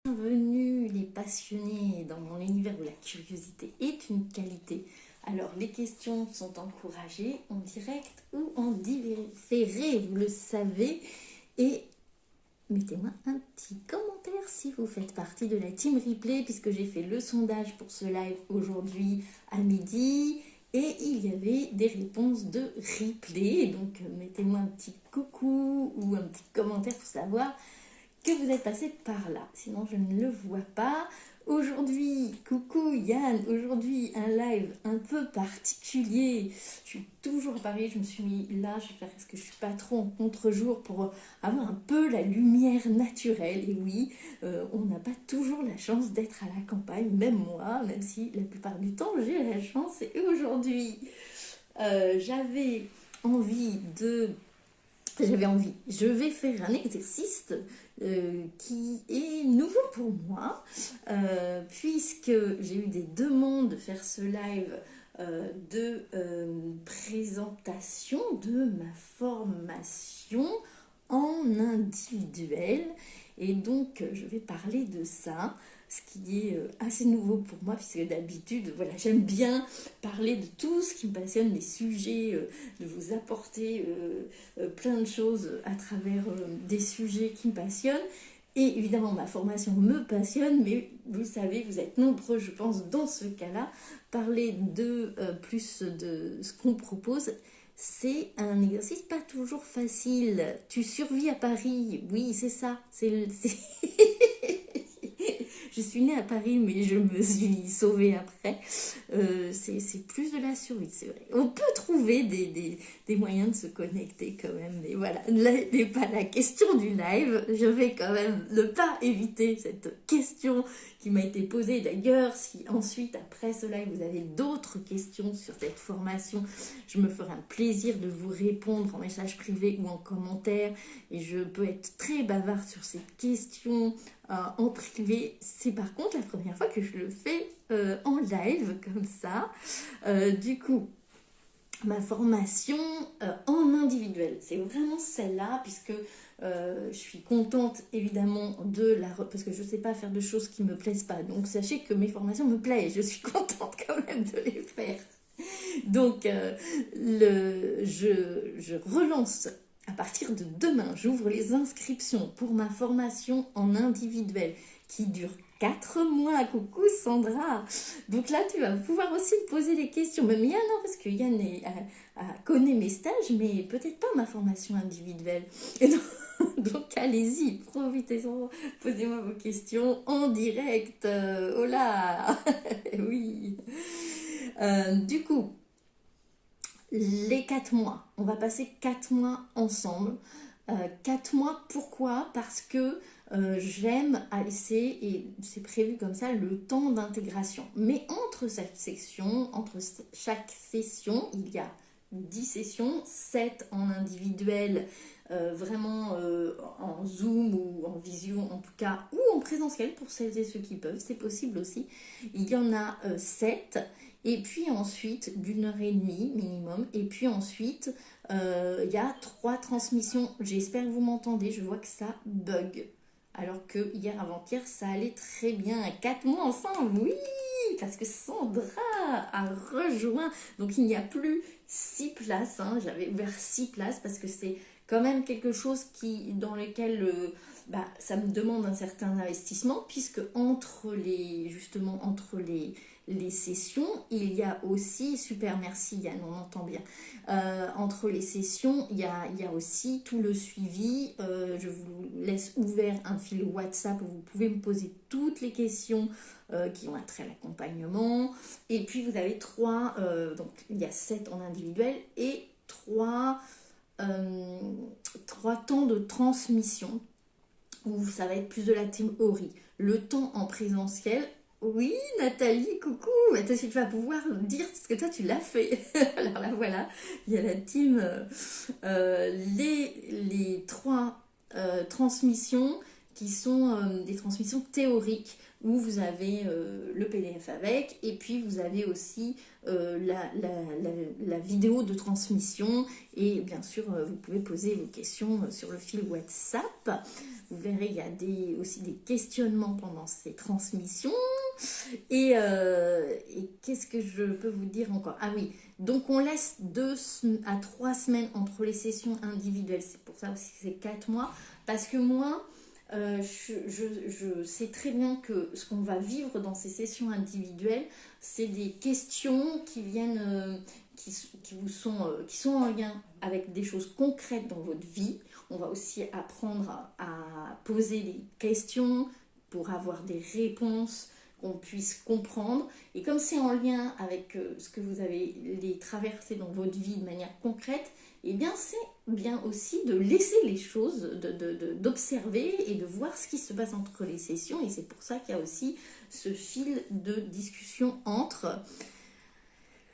Bienvenue les passionnés dans mon univers où la curiosité est une qualité. Alors les questions sont encouragées en direct ou en différé, vous le savez. Et mettez-moi un petit commentaire si vous faites partie de la team replay, puisque j'ai fait le sondage pour ce live aujourd'hui à midi. Et il y avait des réponses de replay. Donc mettez-moi un petit coucou ou un petit commentaire pour savoir que vous êtes passé par là, sinon je ne le vois pas. Aujourd'hui, coucou Yann, aujourd'hui un live un peu particulier. Je suis toujours à Paris, je me suis mis là, j'espère que je suis pas trop en contre-jour pour avoir un peu la lumière naturelle. Et oui, on n'a pas toujours la chance d'être à la campagne, même moi, même si la plupart du temps j'ai la chance. Et aujourd'hui, j'avais envie je vais faire un exercice qui est nouveau pour moi, puisque j'ai eu des demandes de faire ce live de présentation de ma formation en individuel. Et donc, je vais parler de ça, ce qui est assez nouveau pour moi, puisque d'habitude, voilà, j'aime bien parler de tout ce qui me passionne, les sujets, de vous apporter plein de choses à travers des sujets qui me passionnent. Et évidemment, ma formation me passionne, mais vous savez, vous êtes nombreux, je pense, dans ce cas-là, parler de plus de ce qu'on propose. C'est un exercice pas toujours facile. Tu survis à Paris, oui, c'est ça. Je suis née à Paris, mais je me suis sauvée après. C'est plus de la survie, c'est vrai. On peut trouver des moyens de se connecter quand même, mais voilà, là n'est pas la question du live. Je vais quand même ne pas éviter cette question qui m'a été posée. D'ailleurs, si ensuite, après ce live, vous avez d'autres questions sur cette formation, je me ferai un plaisir de vous répondre en message privé ou en commentaire. Et je peux être très bavarde sur ces questions en privé. C'est par contre la première fois que je le fais en live comme ça. Du coup, ma formation en individuel, c'est vraiment celle-là, puisque je suis contente évidemment parce que je ne sais pas faire de choses qui ne me plaisent pas. Donc sachez que mes formations me plaisent, je suis contente quand même de les faire. Donc je relance. À partir de demain, j'ouvre les inscriptions pour ma formation en individuel qui dure 4 mois. Coucou Sandra. Donc là, tu vas pouvoir aussi me poser des questions. Même Yann, non, parce que Yann connaît mes stages, mais peut-être pas ma formation individuelle. Et donc allez-y, profitez-en, posez-moi vos questions en direct. Oh là. Oui. Du coup, les 4 mois, on va passer 4 mois ensemble. 4 mois, pourquoi? Parce que j'aime laisser, et c'est prévu comme ça, le temps d'intégration. Mais entre chaque session, il y a 10 sessions, 7 en individuel, vraiment en Zoom ou en visio en tout cas, ou en présentiel pour celles et ceux qui peuvent, c'est possible aussi. Il y en a 7. Et puis ensuite, d'1 heure et demie minimum. Et puis ensuite, il y a 3 transmissions. J'espère que vous m'entendez. Je vois que ça bug. Alors que hier, avant-hier, ça allait très bien. 4 mois ensemble, oui. Parce que Sandra a rejoint. Donc il n'y a plus 6 places. Hein. J'avais ouvert 6 places parce que c'est quand même quelque chose dans lequel ça me demande un certain investissement. Puisque entre les sessions, il y a aussi, super merci Yann, on entend bien, entre les sessions, il y a aussi tout le suivi. Je vous laisse ouvert un fil WhatsApp où vous pouvez me poser toutes les questions qui ont trait à l'accompagnement. Et puis vous avez 3, donc il y a 7 en individuel et 3 temps de transmission où ça va être plus de la théorie. Le temps en présentiel. Oui, Nathalie, coucou. Tu vas pouvoir dire ce que toi tu l'as fait. Alors là, voilà, il y a la team. Les 3 transmissions qui sont des transmissions théoriques où vous avez le PDF avec et puis vous avez aussi la vidéo de transmission et bien sûr vous pouvez poser vos questions sur le fil WhatsApp. Vous verrez il y a aussi des questionnements pendant ces transmissions et qu'est-ce que je peux vous dire encore? Ah oui, donc on laisse 2 à 3 semaines entre les sessions individuelles, c'est pour ça aussi que c'est 4 mois, parce que moi je sais très bien que ce qu'on va vivre dans ces sessions individuelles, c'est des questions qui viennent, qui sont en lien avec des choses concrètes dans votre vie. On va aussi apprendre à poser des questions pour avoir des réponses qu'on puisse comprendre. Et comme c'est en lien avec ce que vous avez les traversé dans votre vie de manière concrète, et bien c'est bien aussi de laisser les choses, d'observer et de voir ce qui se passe entre les sessions. Et c'est pour ça qu'il y a aussi ce fil de discussion entre.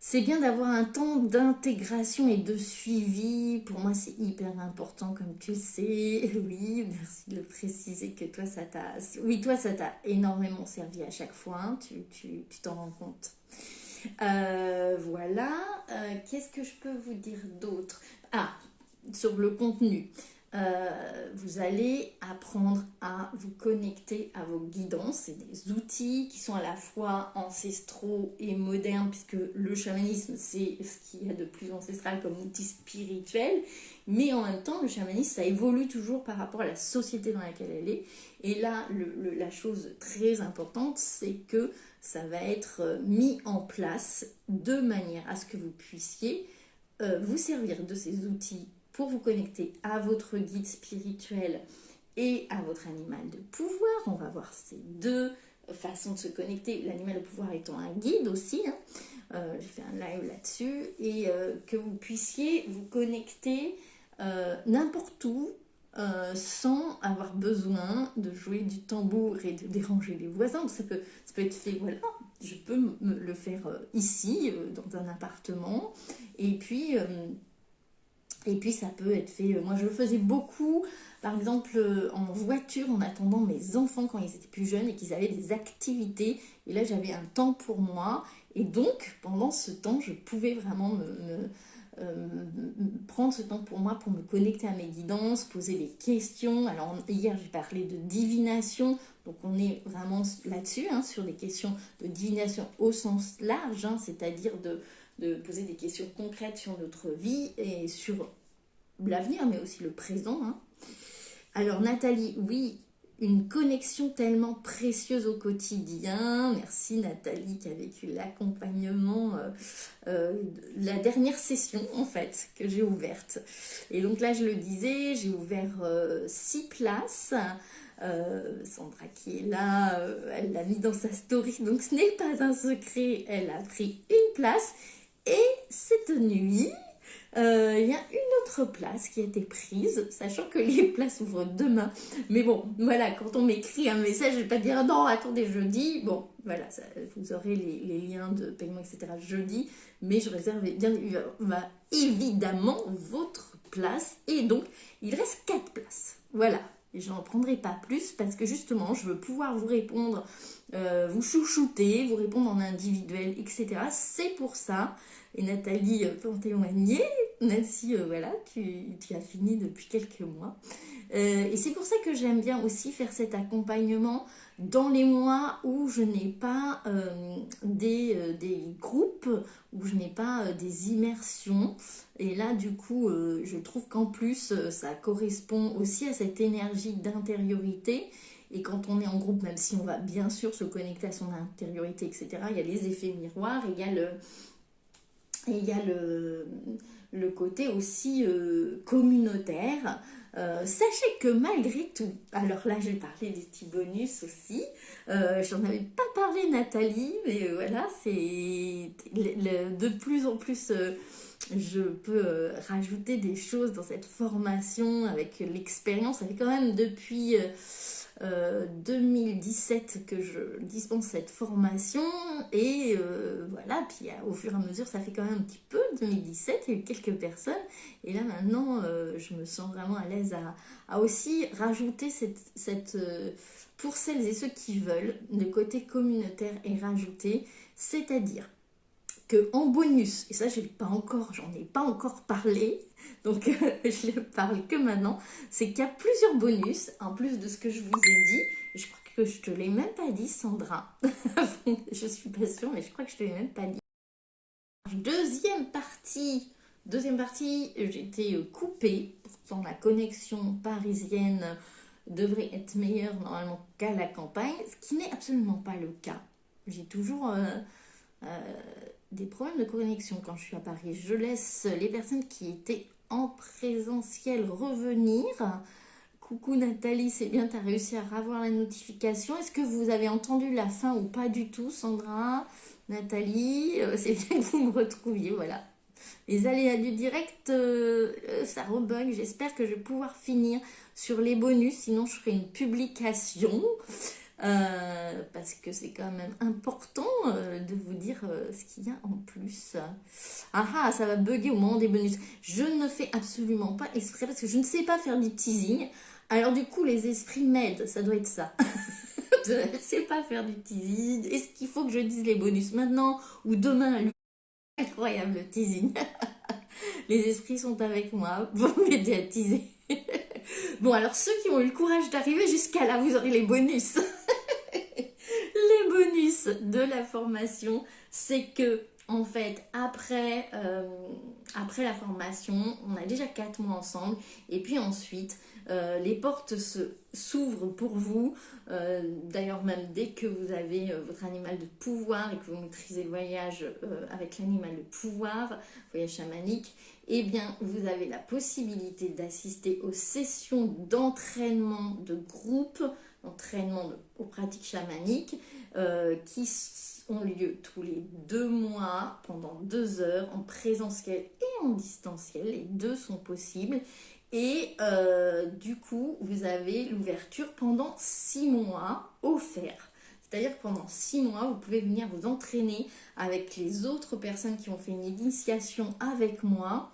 C'est bien d'avoir un temps d'intégration et de suivi. Pour moi, c'est hyper important, comme tu le sais. Oui, merci de le préciser que toi, ça t'a... Oui, toi, ça t'a énormément servi à chaque fois. Hein. Tu t'en rends compte. Voilà. Qu'est-ce que je peux vous dire d'autre? Ah, sur le contenu. Vous allez apprendre à vous connecter à vos guidances. C'est des outils qui sont à la fois ancestraux et modernes, puisque le chamanisme, c'est ce qu'il y a de plus ancestral comme outil spirituel. Mais en même temps, le chamanisme, ça évolue toujours par rapport à la société dans laquelle elle est. Et là, la chose très importante, c'est que ça va être mis en place de manière à ce que vous puissiez vous servir de ces outils pour vous connecter à votre guide spirituel et à votre animal de pouvoir. On va voir ces deux façons de se connecter, l'animal de pouvoir étant un guide aussi. J'ai fait un live là-dessus. Et que vous puissiez vous connecter n'importe où, sans avoir besoin de jouer du tambour et de déranger les voisins. Ça peut être fait, voilà, je peux le faire ici, dans un appartement. Et puis ça peut être fait, moi je le faisais beaucoup, par exemple en voiture, en attendant mes enfants quand ils étaient plus jeunes et qu'ils avaient des activités. Et là j'avais un temps pour moi. Et donc pendant ce temps, je pouvais vraiment prendre ce temps pour moi pour me connecter à mes guidances, poser des questions. Alors hier j'ai parlé de divination, donc on est vraiment là-dessus, hein, sur des questions de divination au sens large, hein, c'est-à-dire de poser des questions concrètes sur notre vie et sur l'avenir, mais aussi le présent. Hein. Alors Nathalie, oui, une connexion tellement précieuse au quotidien. Merci Nathalie qui a vécu l'accompagnement, la dernière session en fait que j'ai ouverte. Et donc là je le disais, j'ai ouvert 6 places. Sandra qui est là, elle l'a mis dans sa story, donc ce n'est pas un secret, elle a pris une place. Et cette nuit, il y a une autre place qui a été prise, sachant que les places ouvrent demain. Mais bon, voilà, quand on m'écrit un message, je ne vais pas dire non, attendez, jeudi. Bon, voilà, ça, vous aurez les liens de paiement, etc. jeudi. Mais je réserve bien évidemment votre place. Et donc, il reste 4 places. Voilà. Et je n'en prendrai pas plus parce que justement, je veux pouvoir vous répondre, vous chouchouter, vous répondre en individuel, etc. C'est pour ça. Et Nathalie peut en témoigner. Nancy, voilà, tu as fini depuis quelques mois. Et c'est pour ça que j'aime bien aussi faire cet accompagnement dans les mois où je n'ai pas des groupes, où je n'ai pas des immersions. Et là, du coup, je trouve qu'en plus, ça correspond aussi à cette énergie d'intériorité. Et quand on est en groupe, même si on va bien sûr se connecter à son intériorité, etc., il y a les effets miroirs, il y a le côté aussi communautaire. Sachez que malgré tout, alors là je vais parler des petits bonus aussi, j'en avais pas parlé Nathalie, mais voilà, c'est de plus en plus je peux rajouter des choses dans cette formation avec l'expérience. Ça fait quand même depuis 2017 que je dispense cette formation et voilà, puis au fur et à mesure ça fait quand même un petit peu, 2017 il y a eu quelques personnes et là maintenant je me sens vraiment à l'aise à aussi rajouter pour celles et ceux qui veulent, le côté communautaire est rajouté, c'est-à-dire que en bonus, et ça j'en ai pas encore parlé, donc je ne parle que maintenant, c'est qu'il y a plusieurs bonus, en plus de ce que je vous ai dit, et je crois que je te l'ai même pas dit Sandra, je suis pas sûre, mais je crois que je te l'ai même pas dit. Deuxième partie, j'ai été coupée, pourtant la connexion parisienne devrait être meilleure normalement qu'à la campagne, ce qui n'est absolument pas le cas. J'ai toujours des problèmes de connexion quand je suis à Paris. Je laisse les personnes qui étaient en présentiel revenir. Coucou Nathalie, c'est bien, tu as réussi à avoir la notification. Est-ce que vous avez entendu la fin ou pas du tout, Sandra, Nathalie, c'est bien que vous me retrouviez, voilà. Les aléas du direct, ça rebug. J'espère que je vais pouvoir finir sur les bonus, sinon je ferai une publication. Parce que c'est quand même important de vous dire ce qu'il y a en plus. Ah, ça va bugger au moment des bonus. Je ne fais absolument pas exprès parce que je ne sais pas faire du teasing. Alors du coup, les esprits m'aident, ça doit être ça. Je ne sais pas faire du teasing. Est-ce qu'il faut que je dise les bonus maintenant ou demain? Incroyable le teasing. Les esprits sont avec moi pour m'aider à teaser. Bon, alors ceux qui ont eu le courage d'arriver jusqu'à là, vous aurez les bonus. Les bonus de la formation, c'est que en fait, après la formation, on a déjà 4 mois ensemble et puis ensuite, les portes s'ouvrent pour vous. D'ailleurs, même dès que vous avez votre animal de pouvoir et que vous maîtrisez le voyage avec l'animal de pouvoir, voyage chamanique, eh bien, vous avez la possibilité d'assister aux sessions d'entraînement de groupe, aux pratiques chamaniques, qui ont lieu tous les 2 mois pendant 2 heures en présentiel et en distanciel. Les deux sont possibles. Et du coup, vous avez l'ouverture pendant 6 mois offert. C'est-à-dire que pendant 6 mois, vous pouvez venir vous entraîner avec les autres personnes qui ont fait une initiation avec moi.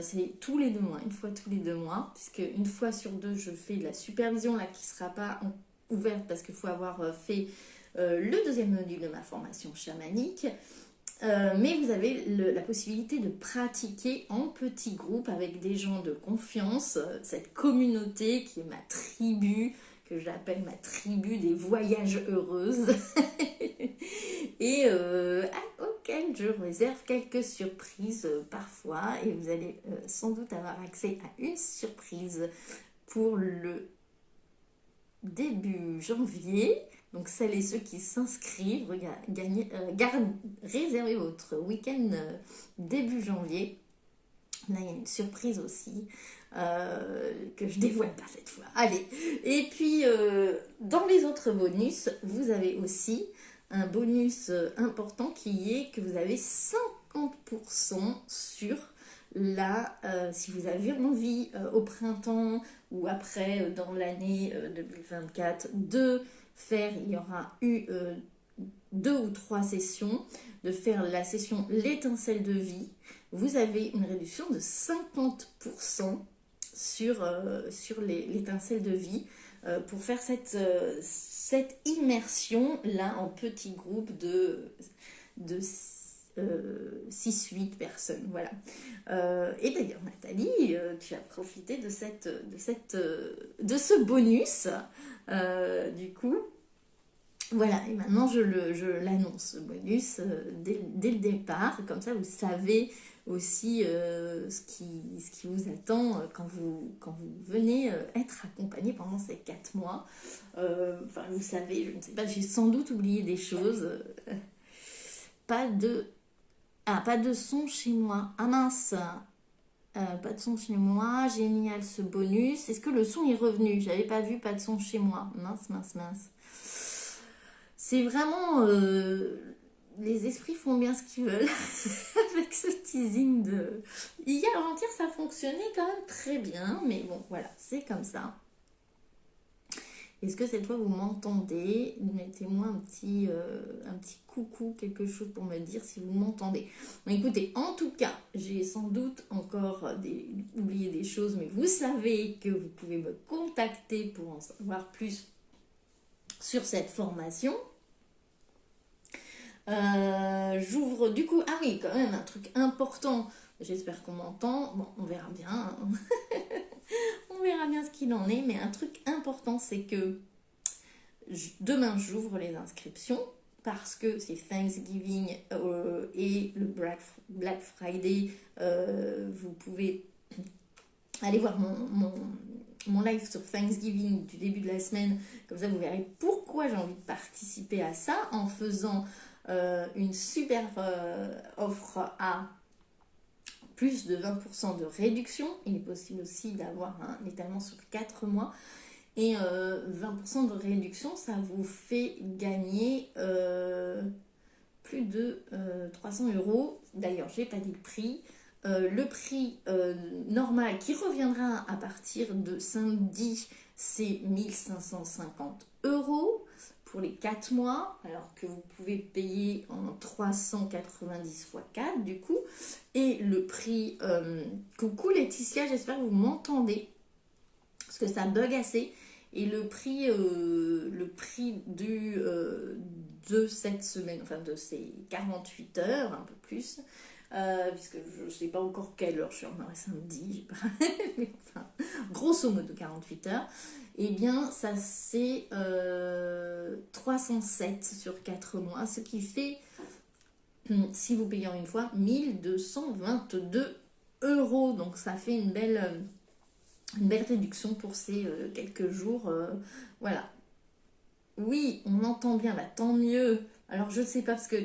C'est tous les 2 mois, une fois tous les 2 mois, puisque une fois sur 2, je fais de la supervision là qui ne sera pas ouverte parce qu'il faut avoir fait le deuxième module de ma formation chamanique. Mais vous avez la possibilité de pratiquer en petits groupes avec des gens de confiance, cette communauté qui est ma tribu, que j'appelle ma tribu des voyages heureuses, et auquel je réserve quelques surprises parfois, et vous allez sans doute avoir accès à une surprise pour le début janvier. Donc celles et ceux qui s'inscrivent, réservez votre week-end début janvier. Là, il y a une surprise aussi que je dévoile pas cette fois. Allez, et puis dans les autres bonus, vous avez aussi un bonus important qui est que vous avez 50% sur si vous avez envie au printemps ou après dans l'année 2024 de faire, il y aura eu 2 ou 3 sessions, de faire la session l'étincelle de vie, vous avez une réduction de 50% sur l'étincelle de vie pour faire cette immersion là en petit groupe de 6-8 personnes, voilà. Et d'ailleurs Nathalie, tu as profité de ce bonus, du coup, voilà, et maintenant je l'annonce, ce bonus, dès le départ, comme ça vous savez aussi ce qui vous attend quand vous venez être accompagné pendant ces 4 mois. Enfin, vous savez, je ne sais pas, j'ai sans doute oublié des choses. Pas de son chez moi. Ah mince, pas de son chez moi. Génial ce bonus. Est-ce que le son est revenu? J'avais pas vu pas de son chez moi. Mince. C'est vraiment... les esprits font bien ce qu'ils veulent avec ce teasing de... Hier, avant-hier, ça fonctionnait quand même très bien. Mais bon, voilà, c'est comme ça. Est-ce que cette fois vous m'entendez? Mettez-moi un petit coucou, quelque chose pour me dire si vous m'entendez. Bon, écoutez, en tout cas, j'ai sans doute encore oublié des choses, mais vous savez que vous pouvez me contacter pour en savoir plus sur cette formation. J'ouvre du coup, ah oui, quand même un truc important, j'espère qu'on m'entend, bon, on verra bien, hein. On verra bien ce qu'il en est, mais un truc important, c'est que demain j'ouvre les inscriptions parce que c'est Thanksgiving et le Black Friday. Vous pouvez aller voir mon live sur Thanksgiving du début de la semaine, comme ça vous verrez pourquoi j'ai envie de participer à ça en faisant une super offre à plus de 20% de réduction. Il est possible aussi d'avoir un étalement sur 4 mois. Et 20% de réduction, ça vous fait gagner plus de 300 €. D'ailleurs, j'ai pas dit le prix. Le prix normal qui reviendra à partir de samedi, c'est 1550 € pour les 4 mois, alors que vous pouvez payer en 390 x 4 du coup. Et le prix, coucou Laetitia, j'espère que vous m'entendez, parce que ça bug assez. Et le prix de cette semaine, enfin de ces 48 heures, un peu plus, puisque je ne sais pas encore quelle heure je suis en samedi, mais enfin, grosso modo 48 heures, et bien ça c'est 307 sur 4 mois, ce qui fait, si vous payez en une fois, 1222 €. Donc ça fait une belle réduction pour ces quelques jours. Voilà. Oui, on entend bien, bah, tant mieux. Alors je ne sais pas, parce que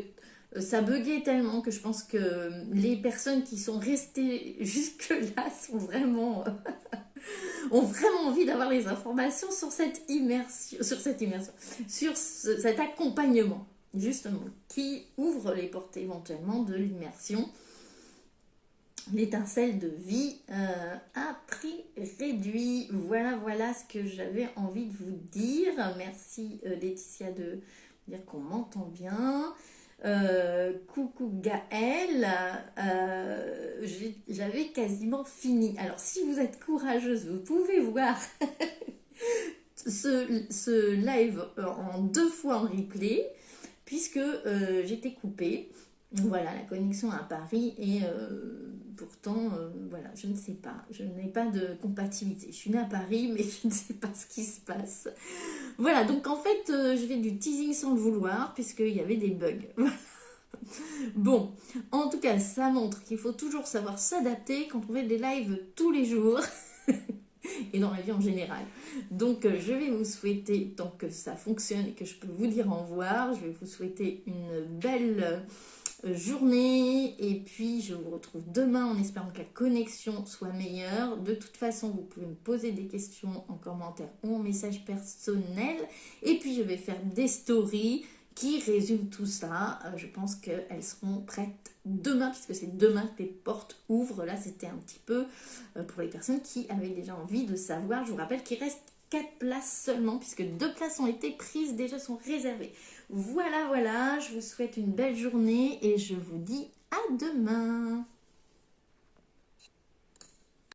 ça buguait tellement que je pense que les personnes qui sont restées jusque-là sont vraiment ont vraiment envie d'avoir les informations sur cette immersion, sur cet accompagnement, justement, qui ouvre les portes éventuellement de l'immersion. L'étincelle de vie à prix réduit. Voilà ce que j'avais envie de vous dire. Merci Laetitia de dire qu'on m'entend bien. Coucou Gaëlle. J'avais quasiment fini. Alors si vous êtes courageuse, vous pouvez voir ce live en 2 fois en replay, puisque j'étais coupée. Voilà, la connexion à Paris et pourtant, voilà, je ne sais pas, je n'ai pas de compatibilité. Je suis née à Paris, mais je ne sais pas ce qui se passe. Voilà, donc en fait, je fais du teasing sans le vouloir, puisqu'il y avait des bugs. Bon, en tout cas, ça montre qu'il faut toujours savoir s'adapter quand on fait des lives tous les jours. Et dans la vie en général. Donc je vais vous souhaiter, tant que ça fonctionne et que je peux vous dire au revoir, je vais vous souhaiter une belle journée, et puis je vous retrouve demain en espérant que la connexion soit meilleure. De toute façon, vous pouvez me poser des questions en commentaire ou en message personnel, et puis je vais faire des stories qui résument tout ça. Je pense qu'elles seront prêtes demain, puisque c'est demain que les portes ouvrent. Là, c'était un petit peu pour les personnes qui avaient déjà envie de savoir. Je vous rappelle qu'il reste 4 places seulement, puisque 2 places ont été prises, déjà sont réservées. Voilà, je vous souhaite une belle journée et je vous dis à demain.